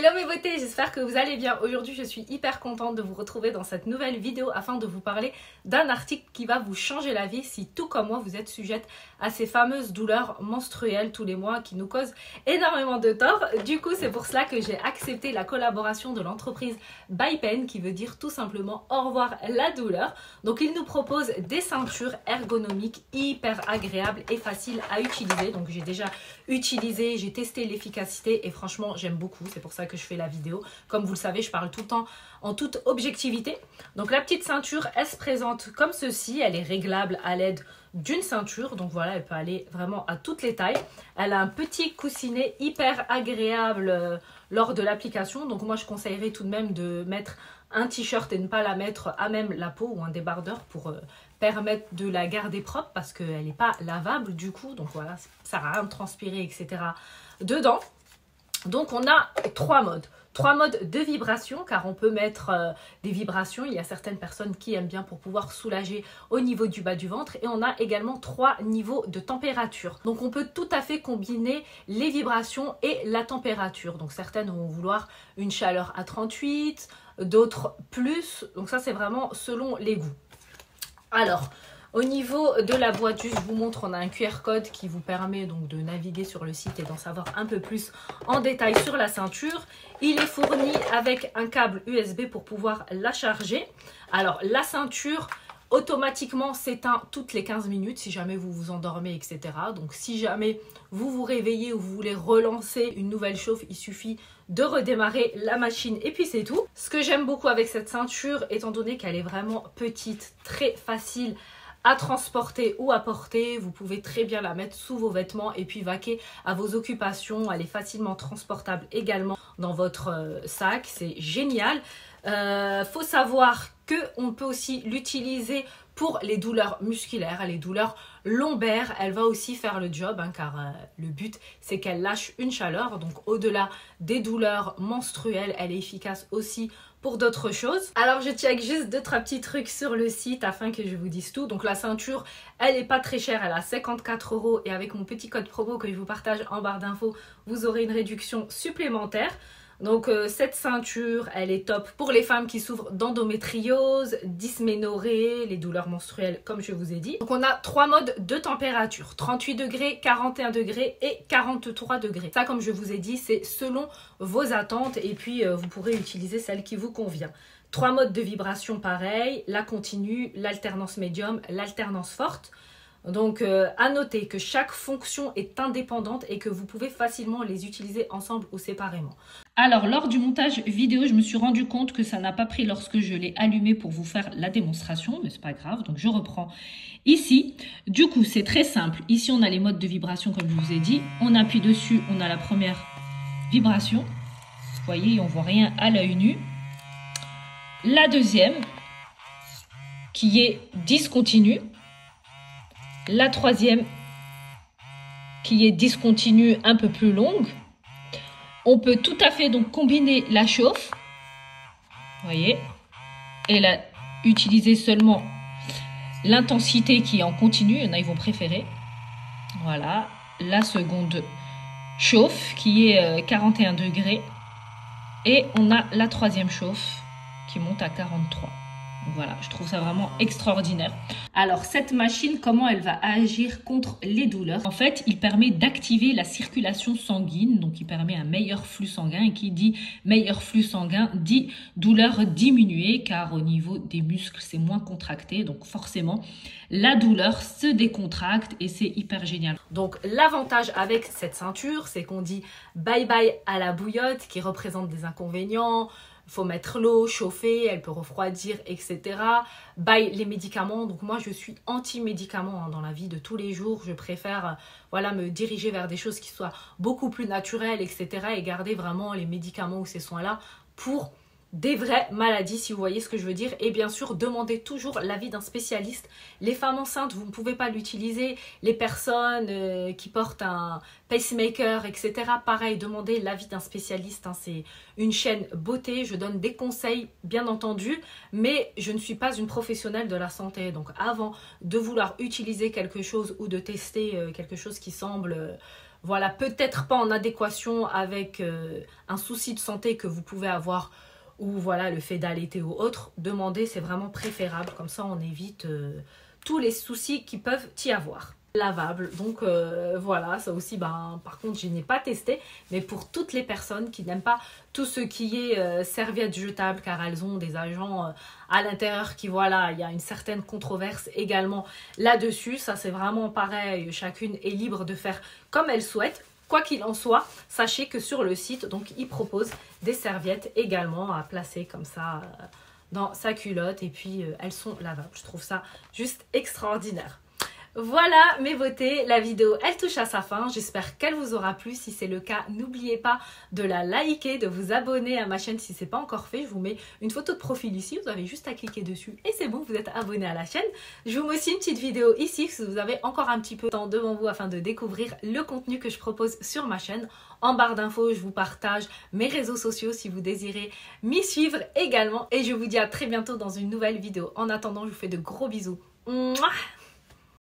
Hello mes beautés, j'espère que vous allez bien. Aujourd'hui, je suis hyper contente de vous retrouver dans cette nouvelle vidéo afin de vous parler d'un article qui va vous changer la vie si tout comme moi, vous êtes sujette à ces fameuses douleurs menstruelles tous les mois qui nous causent énormément de tort. Du coup, c'est pour cela que j'ai accepté la collaboration de l'entreprise Bypen qui veut dire tout simplement au revoir la douleur. Donc, ils nous proposent des ceintures ergonomiques hyper agréables et faciles à utiliser. Donc, j'ai déjà utilisé, j'ai testé l'efficacité et franchement, j'aime beaucoup. C'est pour ça que je fais la vidéo. Comme vous le savez, je parle tout le temps en toute objectivité. Donc la petite ceinture, elle se présente comme ceci. Elle est réglable à l'aide d'une ceinture. Donc voilà, elle peut aller vraiment à toutes les tailles. Elle a un petit coussinet hyper agréable lors de l'application. Donc moi, je conseillerais tout de même de mettre un t-shirt et ne pas la mettre à même la peau ou un débardeur pour permettre de la garder propre parce qu'elle n'est pas lavable du coup. Donc voilà, ça sert à rien de transpirer, etc. dedans. Donc, on a trois modes. Trois modes de vibration, car on peut mettre des vibrations. Il y a certaines personnes qui aiment bien pour pouvoir soulager au niveau du bas du ventre. Et on a également trois niveaux de température. Donc, on peut tout à fait combiner les vibrations et la température. Donc, certaines vont vouloir une chaleur à 38, d'autres plus. Donc, ça, c'est vraiment selon les goûts. Alors, au niveau de la boîte, je vous montre, on a un QR code qui vous permet donc de naviguer sur le site et d'en savoir un peu plus en détail sur la ceinture. Il est fourni avec un câble USB pour pouvoir la charger. Alors, la ceinture automatiquement s'éteint toutes les 15 minutes si jamais vous vous endormez, etc. Donc, si jamais vous vous réveillez ou vous voulez relancer une nouvelle chauffe, il suffit de redémarrer la machine et puis c'est tout. Ce que j'aime beaucoup avec cette ceinture, étant donné qu'elle est vraiment petite, très facile à transporter ou à porter, vous pouvez très bien la mettre sous vos vêtements et puis vaquer à vos occupations. Elle est facilement transportable également dans votre sac, c'est génial. Faut savoir qu'on peut aussi l'utiliser pour les douleurs musculaires, les douleurs lombaires. Elle va aussi faire le job car le but c'est qu'elle lâche une chaleur. Donc au-delà des douleurs menstruelles, elle est efficace aussi pour d'autres choses. Alors je check juste 2-3 petits trucs sur le site afin que je vous dise tout. Donc la ceinture, elle n'est pas très chère, elle a 54 € et avec mon petit code promo que je vous partage en barre d'infos, vous aurez une réduction supplémentaire. Donc cette ceinture, elle est top pour les femmes qui souffrent d'endométriose, dysménorrhée, les douleurs menstruelles comme je vous ai dit. Donc on a trois modes de température, 38 degrés, 41 degrés et 43 degrés. Ça comme je vous ai dit, c'est selon vos attentes et puis vous pourrez utiliser celle qui vous convient. Trois modes de vibration pareil, la continue, l'alternance médium, l'alternance forte. Donc à noter que chaque fonction est indépendante et que vous pouvez facilement les utiliser ensemble ou séparément. Alors lors du montage vidéo, je me suis rendu compte que ça n'a pas pris lorsque je l'ai allumé pour vous faire la démonstration, mais c'est pas grave, donc je reprends ici. Du coup c'est très simple, ici on a les modes de vibration comme je vous ai dit, on appuie dessus, on a la première vibration, vous voyez on voit rien à l'œil nu. La deuxième qui est discontinue. La troisième, qui est discontinue, un peu plus longue. On peut tout à fait donc combiner la chauffe, vous voyez, et là, utiliser seulement l'intensité qui est en continu. Il y en a, ils vont préférer. Voilà, la seconde chauffe qui est 41 degrés. Et on a la troisième chauffe qui monte à 43. Voilà, je trouve ça vraiment extraordinaire. Alors, cette machine, comment elle va agir contre les douleurs? En fait, il permet d'activer la circulation sanguine. Donc, il permet un meilleur flux sanguin. Et qui dit meilleur flux sanguin dit douleur diminuée. Car au niveau des muscles, c'est moins contracté. Donc, forcément, la douleur se décontracte. Et c'est hyper génial. Donc, l'avantage avec cette ceinture, c'est qu'on dit bye bye à la bouillotte qui représente des inconvénients. Il faut mettre l'eau, chauffer, elle peut refroidir, etc. Bye les médicaments. Donc moi, je suis anti-médicaments dans la vie de tous les jours. Je préfère voilà, me diriger vers des choses qui soient beaucoup plus naturelles, etc. Et garder vraiment les médicaments ou ces soins-là pour des vraies maladies, si vous voyez ce que je veux dire. Et bien sûr, demandez toujours l'avis d'un spécialiste. Les femmes enceintes, vous ne pouvez pas l'utiliser. Les personnes qui portent un pacemaker, etc. Pareil, demandez l'avis d'un spécialiste. Hein. C'est une chaîne beauté. Je donne des conseils, bien entendu, mais je ne suis pas une professionnelle de la santé. Donc, avant de vouloir utiliser quelque chose ou de tester quelque chose qui semble voilà, peut-être pas en adéquation avec un souci de santé que vous pouvez avoir, ou voilà, le fait d'allaiter ou autre, demandez, c'est vraiment préférable. Comme ça, on évite tous les soucis qui peuvent y avoir. Lavable, donc voilà, ça aussi, par contre, je n'ai pas testé, mais pour toutes les personnes qui n'aiment pas tout ce qui est serviettes jetables, car elles ont des agents à l'intérieur qui, voilà, il y a une certaine controverse également là-dessus. Ça, c'est vraiment pareil, chacune est libre de faire comme elle souhaite. Quoi qu'il en soit, sachez que sur le site, donc, ils proposent des serviettes également à placer comme ça dans sa culotte, et puis elles sont lavables. Je trouve ça juste extraordinaire. Voilà mes beautés, la vidéo elle touche à sa fin, j'espère qu'elle vous aura plu. Si c'est le cas, n'oubliez pas de la liker, de vous abonner à ma chaîne si ce n'est pas encore fait. Je vous mets une photo de profil ici, vous avez juste à cliquer dessus et c'est bon, vous êtes abonné à la chaîne. Je vous mets aussi une petite vidéo ici si vous avez encore un petit peu de temps devant vous afin de découvrir le contenu que je propose sur ma chaîne. En barre d'infos, je vous partage mes réseaux sociaux si vous désirez m'y suivre également. Et je vous dis à très bientôt dans une nouvelle vidéo. En attendant, je vous fais de gros bisous. Mouah.